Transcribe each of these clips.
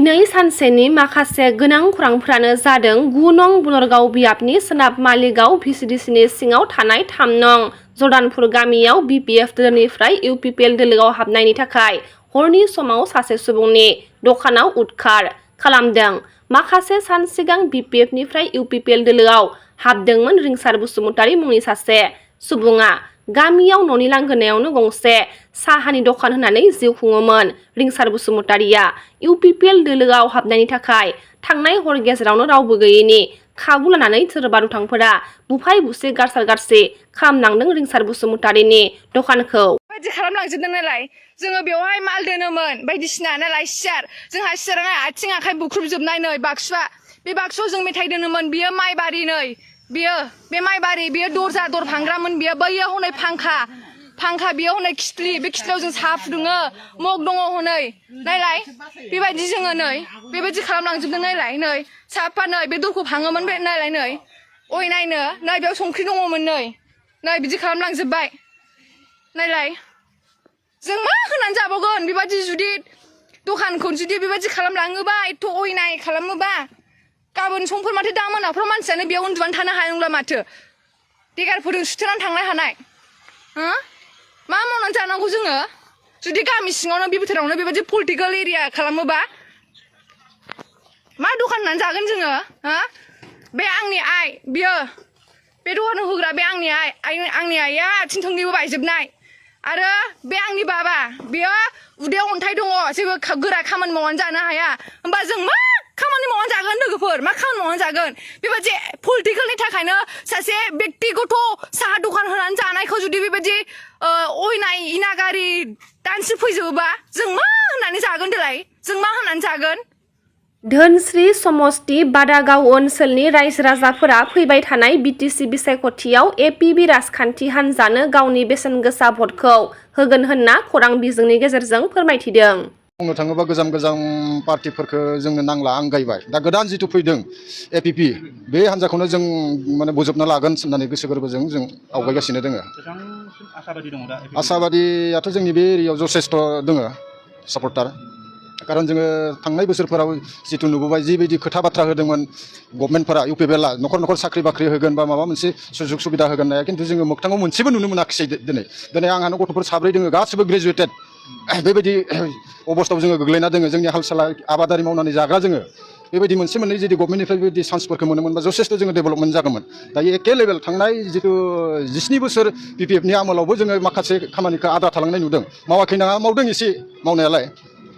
दिनै सानसेनि माखासे गोनां खौरांफोरानो जादों 9 नं बनरगाव बियाबनि सोनाब मालिगाव भिसिडिसिनि सिङाव थानाय 3 नं जर्दानपुर गामियाव बिपिएफ दोलोनिफ्राय इउपिपिएल दोलोआव हाबनायनि थाखाय हरनि समाव सासे सुबुंनि दखानाव उदखार खालामदों। माखासे सान सिगां बिपिएफनिफ्राय इउपिपिएल दोलोआव हाबदोंमोन रिंसार बसुमतारी मुंनि सासे सुबुङा। गामियाव न'नि लांगोनायावनो गंसे साहानि दखान होनानै जिउ खुङोमोन रिंसार बसुमतारीया। इउपिपिएल दोलोआव हाबनायनि थाखाय थांनाय हर गेजेरावनो रावबो गैयैनि खाबु लानानै सोरबा दुथांफोरा बुफाय बुसि गारसार गारसि खालामनांदों रिंसार बसुमतारीनि दखानखौ। बायदि खालामलांजोबदों नालाय जोङो बेवहाय माल दोनोमोन बायदिसिना नालाय सियार जोंहा सियारा आथिं आखाइ बुख्रुबजोबनाय नै बाक्सुआ बे बाक्सुआव जों मेथाइ दोनोमोन बियो माइबारि नै बियो बे माइबारि बियो दरजा दर फानग्रामोन बियो बैयो हनै फांखा बियो हनै खिथ्लि बे खिथ्लियाव जों साहा फुदुङो मग दङ हनै नायलाय बेबायदि जोङो नै बेबायदि खालामलांजोबदों नायलाय नै साफा नै बे दरखौ फाङोमोन बे नायलाय नै अय नायनो नै बेयाव संख्रि दङमोन नै बिदि खालामलांजोबबाय नायलाय जों मा होनानै जाबावगोन बेबायदि जुदि दखानखौ जुदि बेबायदि खालामलाङोबा एथ' अयनाय खालामोबा गाबोन समफोर माथो दा मोनाफ्राव मानसियानो बेयाव उन्दुनानै थानो हानाय नंला माथो देगारफोरजों सुथेनानै थांनो हानाय मा मावनानै जानांगौ जोङो जुदि गामि सिङावनो बे बोथोरावनो बेबायदि पलिटिकेल एरिया खालामोबा मा दखान होनानै जागोन जोङो बे आंनि आइ बियो बे दखान होग्रा बे आंनि आइया आथिं थोंनैबो बायजोबनाय आरो बे आंनि बाबा बेयो उदैयाव अन्थाइ दङ जेबो गोरा खामानि मावनानै जानो हाया होमबा जों मा खामानि मावनानै जागोन लोगोफोर मा खामानि मावनानै जागोन बेबायदि पलिटिकेलनि थाखायनो सासे बेक्तिगत साहा दखान होनानै जानायखौ जुदि बेबायदि अयनाय इनागारि दानसि फैजोबोबा जों मा होननानै जागोन देलाय जों मा होननानै जागोन। धोनस्री समष्टि बादागाव ओनसोलनि रायजो राजाफोरा फैबाय थानाय बिटिसि बिसायख'थियाव एपिबि राजखान्थि हान्जानो गावनि बेसेन गोसा भटखौ होगोन होनना खौरां बिजोंनि गेजेरजों फोरमायथिदों। बुंनो थाङोबा गोजाम पार्टिफोरखौ जोंनो नांला आंगायबाय दा गोदान जिथु फैदों एपिपि बे हान्जाखौनो जों माने बोजबना लागोन होननानै गोसो गोरबोजों जों आवगायगासिनो दङ। आसाबादियाथ' जोंनि बे एरियायाव जथेस्थ' दङ सापर्टार खारन जोङो थांनाय बोसोरफोराव जिथु नुबोबाय जिबायदि खोथा बाथ्रा होदोंमोन गभर्नमेन्टफोरा इउपिपिएलआ न'खर साख्रि बाख्रि होगोन बा माबा मोनसे सुजुग सुबिदा होगोन नाया खिन्थु जोङो मोगथाङाव मोनसेबो नुनो मोनाखिसै दिनै आंहानो गथ'फोर 7 दङ गासिबो ग्रेजुवेटेड बेबायदि अबस्थायाव जोङो गोग्लैना दङ जोंनि हाल साला आबादारि मावनानै जाग्रा जोङो बेबायदि मोनसे मोननै जुदि गभर्नमेन्टनिफ्राय बेबायदि चान्सफोरखौ मोनोमोन बा जथेस्थ' जोङो डेभेलपमेन्ट जागौमोन। दायो एखे लेभेल थांनाय जिथु 17 बोसोर बिपिएफनि आमोलावबो जोङो माखासे खामानिखौ आद्रा थालांनाय नुदों मावाखै नङा मावदों एसे मावनायालाय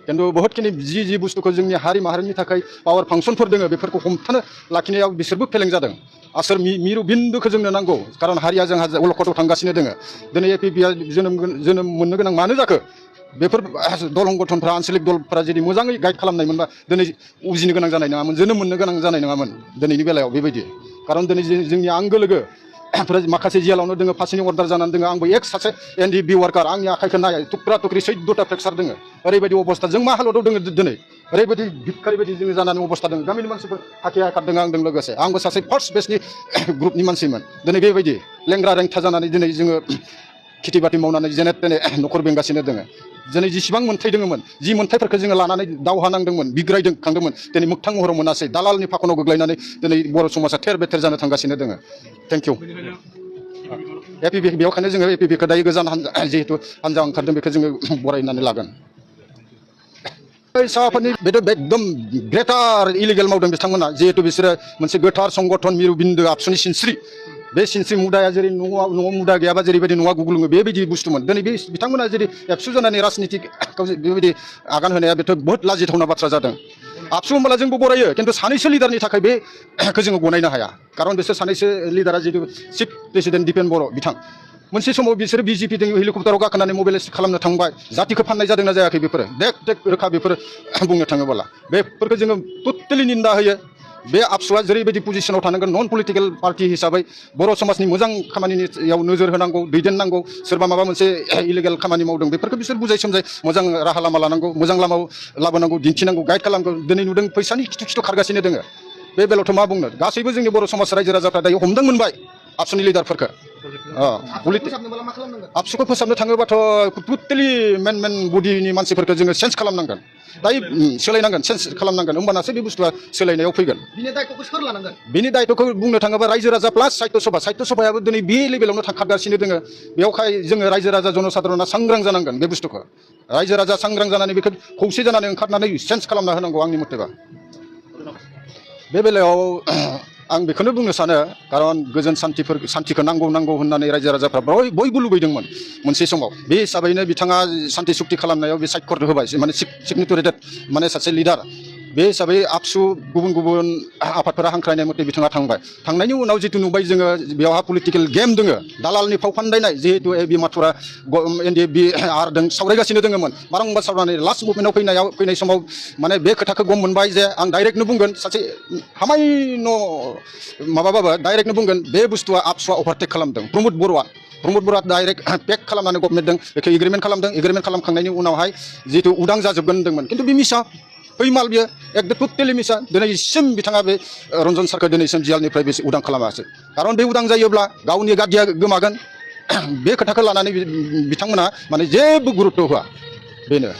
खिन्थु बहुतखिनि जि बुस्थुखौ जोंनि हारि माहारिनि थाखाय पावार फांसनफोर दङ बेफोरखौ हमथानो लाखिनायाव बिसोरबो फेलें जादों। आसोर मिरु बिन्दुखौ जोंनो नांगौ खारन हारिया जोंहा अलखदाव थांगासिनो दङ। दिनै एपिपिआ जोनोम मोननो गोनां मानो जाखो बेफोर दलं गठनफ्रा आन्सलिक दलफ्रा जुदि मोजाङै गाइड खालामनायमोनबा दिनै उजिनो गोनां जानाय नङामोन जोनोम मोननो गोनां जानाय नङामोन दिनैनि बेलायाव बेबायदि खारन दिनै जोंनि आंगो लोगो माखासे जेलावनो दोङो फासिनि अर्डार जानानै दोङो आंबो सासे एनडिबि वार्कार आंनि आखाइखौ नाय टुक्रा टुक्रि 14टा फ्रेक्सार दोङो ओरैबायदि अबस्था जों मा हालोदाव दोङो दिनै ओरैबायदि भिखारि बायदि जोङो जानानै अबस्था दङ गामिनि मानसिफोर हाखिया खारदों आंजों लोगोसे आंबो सासे फार्स्ट बेचनि ग्रुपनि मानसिमोन दिनै बेबायदि लेंग्रा रेंथा जानानै दिनै जोङो खेथि बाथि मावनानै जेने तेने न'खर बेंगासिनो दङ। दिनै जेसेबां मोन्थाय दङमोन जि मोन्थायफोरखौ जोङो लानानै दावहा नांदोंमोन बिग्रायदों खांदोंमोन दिनै मोगथां महराव मोनासै दालालनि फाखनाव गोग्लैनानै दिनै बर' समाजा थेर बेथेर जानो थांगासिनो दङ। Thank you. एपिपि बेयावखायनो जोङो एपिपिखौ दायो गोजान हान्जा जिहेतु हान्जा ओंखारदों बेखौ जोङो बरायनानै लागोन। साहाफोरनि बेथ' एकदम ग्रेटार इलिगेल मावदों बिथांमोना जिहेतु बिसोरो मोनसे गोथार संगठन मिरु बिन्दु आबसुनि सिनस्रि बे सिनस्रि मुदाया जेरै न'आव मुदा गैयाबा जेरैबायदि न'आ गुगुलुङो बेबायदि बुस्थुमोन दिनै बे बिथांमोना जेरै एबसु जानानै राजनितिकखौ बेबायदि आगान होनाया बेथ' बहुत लाजिथावना बाथ्रा जादों। आबसु होनब्ला जोंबो बरायो खिन्थु सानैसो लिडारनि थाखाय बेखौ जोङो गनायनो हाया खारन बिसोर सानैसो लिडारा जितु चिफ प्रेसिडेन्ट दिपेन बर' बिथां मोनसे समाव बिसोरो बिजेपि जों हेलिकप्टाराव गाखोनानै मबिलाइज खालामनो थांबाय जातिखौ फाननाय जादोंना जायाखै बेफोरो देख रोखा बेफोर बुंनो थाङोब्ला बेफोरखौ जोङो टटेलि निन्दा होयो। बे आबसुआ जेरैबायदि पजिशनाव थानांगोन नन पलिटिकेल पार्टि हिसाबै बर' समाजनि मोजां खामानियाव नोजोर होनांगौ दैदेननांगौ सोरबा माबा मोनसे इलिगेल खामानि मावदों बेफोरखौ बिसोर बुजाय सोमजाय मोजां राहा लामा लानांगौ मोजां लामायाव लाबोनांगौ दिन्थिनांगौ गाइड खालामनांगौ दिनै नुदों फैसानि खिथु खारगासिनो दङ बे बेलायावथ' मा बुंनो गासैबो जोंनि बर' समाज रायजो राजाफ्रा दायो हमदां मोनबाय आबसुनि लिडारफोरखौ आबसुखौ फोसाबनो थाङोबाथ' टटेलि मेन बडिनि मानसिफोरखौ जोङो चेन्ज खालामनांगोन दायो सोलायनांगोन चेन्ज खालामनांगोन होमबानासो बे बुस्थुआ सोलायनायाव फैगोन बिनि दायित्वखौ बुंनो थाङोबा रायजो राजा प्लास साहित्य सभायाबो दिनै बे लेभेलावनो थांखागासिनो दोङो बेयावहाय जोङो रायजो राजा जनसाधारना सांग्रां जानांगोन बे बुस्थुखौ रायजो राजा सांग्रां जानानै बेखौ खौसे जानानै ओंखारनानै चेन्ज खालामना होनांगौ आंनि मथेबा बे बेलायाव आं बेखौनो बुंनो सानो कारन गोजोन सान्तिखौ नांगौ होननानै रायजो राजाफ्रा बयबो लुबैदोंमोन मोनसे समाव बे हिसाबैनो बिथाङा सान्ति सुक्ति खालामनायाव बे साइखर होबाय माने सिगनेटरेटेड माने सासे लिडार बे हिसाबै आबसु गुबुन आफादफोरा हांख्रायनाय मथे बिथाङा थांनायनि उनाव जितु नुबाय जोङो बेयावहा पलिटिकेल गेम दोङो दालालनि फाव फान्दायनाय जिहेतु बि माथुरा एनडिएफबि आरदों सावरायगासिनो दोङोमोन बारंबार सावरायनानै लास्ट मुभमेन्टआव फैनाय समाव माने बे खोथाखौ गम मोनबाय जे आं डाइरेक्टनो बुंगोन सासे हामायन' माबाबाबो डाइरेक्टनो बुंगोन बे बुस्थुआ आबसुआ अभारटेक खालामदों प्रमद बर'आ डाइरेक्ट पेक खालामनानै गभर्नमेन्टजों बेखौ एग्रिमेन्ट खालामखांनायनि उनावहाय जितु उदां जाजोबगोन होनदोंमोन खिन्थु बे मिसा फैमाल बियो एकदम टटेलि मिसा दिनैसिम बिथाङा बे रन्जन सारखौ दिनैसिम जियालनिफ्राय बे उदां खालामासै कारन बे उदां जायोब्ला गावनि गादिया गोमागोन बे खोथाखौ लानानै बिथांमोना माने जेबो गुरुत्व होआ बेनो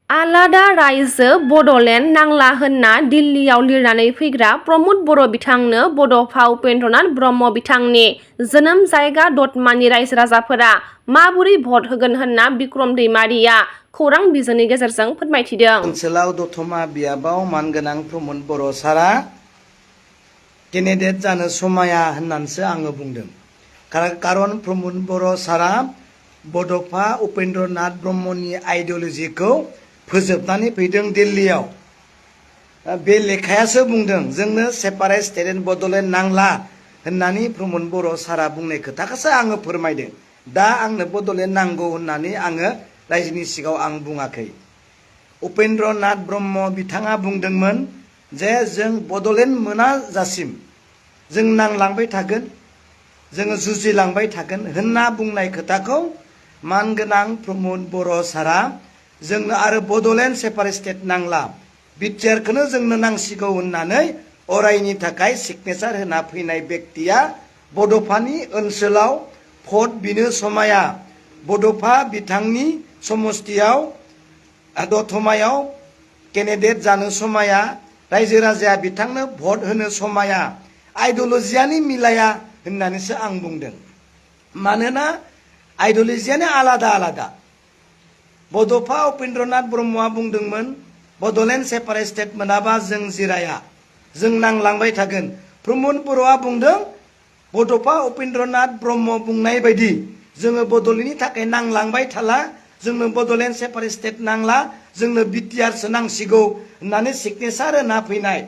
आलादा रायजो बड'लेण्ड नांला होनना दिल्लीयाव लिरनानै फैग्रा प्रमद बर' बिथांनो बड'फा उपेन्द्रनाथ ब्रह्म बिथांनि जोनोम जायगा दतमानि रायजो राजाफोरा माबोरै भट होगोन होनना बिक्रम दैमारिया खौरां बिजोंनि गेजेरजों फोरमायथिदों। ओनसोलाव दतमा बियाबाव मानगोनां प्रमद बर' सारा केन्डिडेट जानो समाया होननानैसो आङो बुंदों कारन प्रमद बर' सारा बड'फा उपेन्द्रनाथ ब्रह्मनि आइडिय'लजिखौ फोजोबनानै फैदों दिल्लीयाव बे लेखायासो बुंदों जोंनो सेपारेट स्टेट एन्ड बड'लेण्ड नांला होननानै प्रमद बर' सारा बुंनाय खोथाखौसो आङो फोरमायदों दा आंनो बड'लेण्ड नांगौ होननानै आङो रायजोनि सिगाङाव आं बुङाखै उपेन्द्रनाथ ब्रह्म बिथाङा बुंदोंमोन जे जों बड'लेण्ड मोनाजासिम जों नांलांबाय थागोन जोङो जुजिलांबाय थागोन होनना बुंनाय खोथाखौ मानगोनां प्रमद बर' सारा जोंनो आरो बड'लेण्ड सेपारेट स्टेट नांला बिटिआरखौनो जोंनो नांसिगौ होननानै अरायनि थाखाय सिगनेसार होना फैनाय बेक्तिया बड'फानि ओनसोलाव भट बिनो समाया बड'फा बिथांनि समस्तियाव दतमायाव केन्डिडेट जानो समाया रायजो राजाया बिथांनो भट होनो समाया आइडिय'लजियानो मिलाया होननानैसो आं बुंदों मानोना आइडिय'लजियानो आलादा बड'फा उपेन्द्रनाथ ब्रह्मआ बुंदोंमोन बड'लेण्ड सेपारेट स्टेट मोनाबा जों जिराया जों नांलांबाय थागोन प्रमद बर'आ बुंदों बड'फा उपेन्द्रनाथ ब्रह्म बुंनाय बायदि जोङो बड'लेण्डनि थाखाय नांलांबाय थाला जोंनो बड'लेण्ड सेपारेट स्टेट नांला जोंनो बिटिआरसो नांसिगौ होननानै सिगनेसार होना फैनाय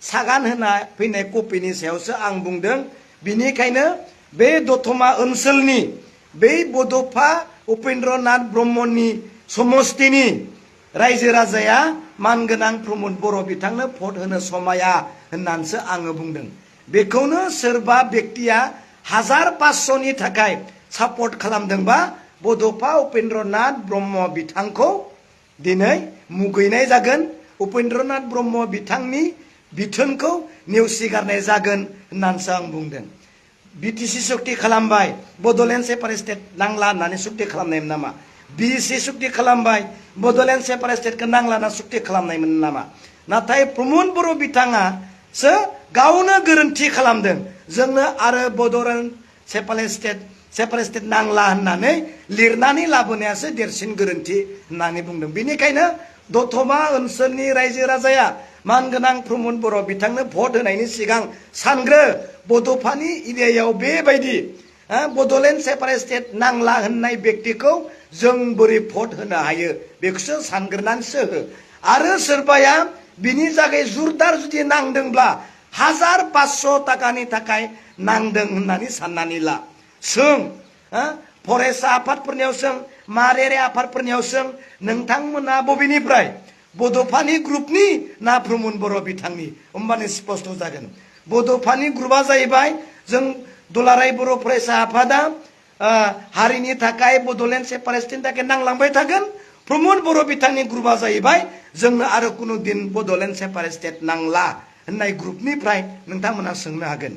सागान होना फैनाय कपिनि सायावसो आं बुंदों बिनिखायनो बे दतमा ओनसोलनि बै बड'फा उपेन्द्रनाथ ब्रह्मनि समस्तिनि रायजो राजाया मानगोनां प्रमद बर' बिथांनो भट होनो समाया होननानैसो आङो बुंदों बेखौनो सोरबा बेक्तिया 1500नि थाखाय सापर्ट खालामदोंबा बड'फा उपेन्द्रनाथ ब्रह्म बिथांखौ दिनै मुगैनाय जागोन उपेन्द्रनाथ ब्रह्म बिथांनि बिथोनखौ नेवसिगारनाय जागोन होननानैसो आं बुंदों बिटिसि सुक्ति खालामबाय बड'लेण्ड सेपारेट स्टेट नांला होननानै सुक्ति खालामनायमोन नामा बिसि सुक्ति खालामबाय बड'लेण्ड सेपारेट स्टेटखौ नांला होनना सुक्ति खालामनायमोन नामा नाथाय प्रमद बर' बिथाङासो गावनो गोरोन्थि खालामदों जोंनो आरो बड'लेण्ड सेपारेट स्टेट नांला होननानै लिरनानै लाबोनायासो देरसिन गोरोन्थि होननानै बुंदों बेनिखायनो दतमा ओनसोलनि रायजो राजाया मानगोनां प्रमद बर' बिथांनो भट होनायनि सिगां सानग्रो बड'फानि एरियायाव बेबायदि बड'लेण्ड सेपारेट स्टेट नांला होननाय बेक्तिखौ जों बोरै भट होनो हायो बेखौसो सानग्रोनानैसो हो आरो सोरबाया बिनि जागाय जुरदार जुदि नांदोंब्ला 1500 थाखानि थाखाय नांदों होननानै साननानै ला सों फरेस्ट आफादफोरनियाव सों माहारियारि आफादफोरनियाव सों नोंथांमोना बबेनिफ्राय बड'फानि ग्रुपनि ना प्रमद बर' बिथांनि होमबानो स्पष्ट जागोन बड'फानि ग्रुपआ जाहैबाय जों दुलाराय बर' फरायसा आफादा हारिनि थाखाय बड'लेण्ड सेपारेट स्टेटनि थाखाय नांलांबाय थागोन प्रमद बर' बिथांनि ग्रुपआ जाहैबाय जोंनो आरो कुनु दिन बड'लेण्ड सेपारेट स्टेट नांला होननाय ग्रुपनिफ्राय नोंथांमोना सोंनो हागोन।